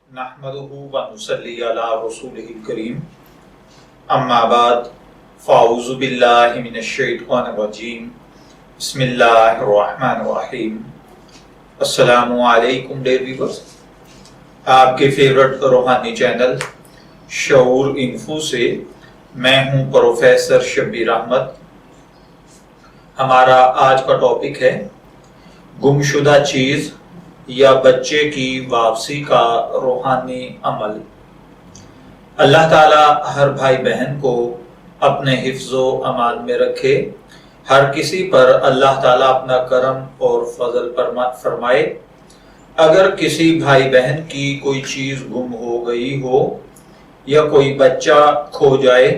नहमदुहु व नुसल्ली अला रसूलिहिल करीम अम्मा बाद फ़ाऊज़ु बिल्लाहि मिनश शैतानिर रजीम बिस्मिल्लाहिर रहमानिर रहीम। अस्सलामु अलैकुम डियर व्यूअर्स, आपके फेवरेट रूहानी चैनल शऊर इन्फो से मैं हूं प्रोफेसर शब्बीर अहमद। हमारा आज का टॉपिक है गुमशुदा चीज या बच्चे की वापसी का रूहानी अमल। अल्लाह ताला हर भाई बहन को अपने हिफ्ज़ो अमान में रखे। हर किसी पर अल्लाह ताला अपना करम और फजल फरमाए। अगर किसी भाई बहन की कोई चीज गुम हो गई हो या कोई बच्चा खो जाए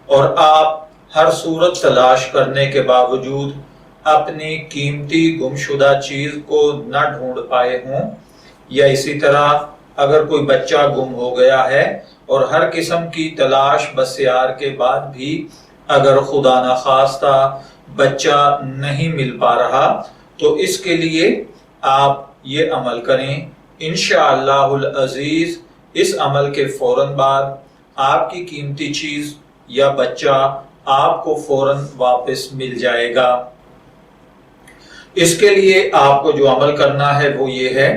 और आप हर सूरत तलाश करने के बावजूद अपनी कीमती गुमशुदा चीज को न ढूंढ पाए हों, या इसी तरह अगर कोई बच्चा गुम हो गया है और हर किस्म की तलाश बस्यार के बाद भी अगर खुदा न खास्ता बच्चा नहीं मिल पा रहा, तो इसके लिए आप ये अमल करें। इंशाअल्लाहुल अजीज इस अमल के फौरन बाद आपकी कीमती चीज या बच्चा आपको फौरन वापस मिल जाएगा। इसके लिए आपको जो अमल करना है वो ये है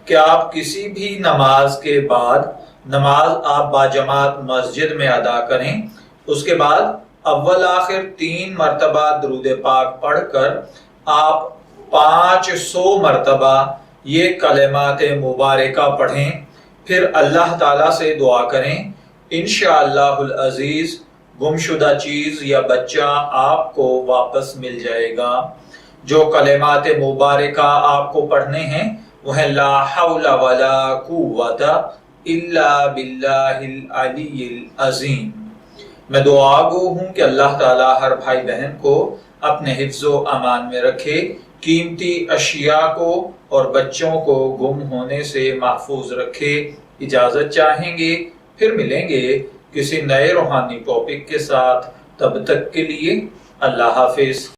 कि आप किसी भी नमाज के बाद, नमाज आप बाजमात मस्जिद में अदा करें, उसके बाद अव्वल आखिर 3 मरतबा दुरूद पाक पढ़कर आप 500 मरतबा ये कलेमात मुबारका पढ़ें। फिर अल्लाह ताला से दुआ करें, इंशाअल्लाहुल अजीज गुमशुदा चीज या बच्चा आपको वापस मिल जाएगा। जो कलेमात मुबारका आपको पढ़ने हैं वो है ला हौला वला कुव्वता इल्ला बिल्लाहिल अलिय्यिल अज़ीम। मैं दुआगो हूँ कि अल्लाह ताला हर भाई बहन को अपने हिफ्ज़ो अमान में रखे, कीमती अशिया को और बच्चों को गुम होने से महफूज रखे। इजाज़त चाहेंगे, फिर मिलेंगे किसी नए रूहानी टॉपिक के साथ। तब तक के लिए अल्लाह हाफिज।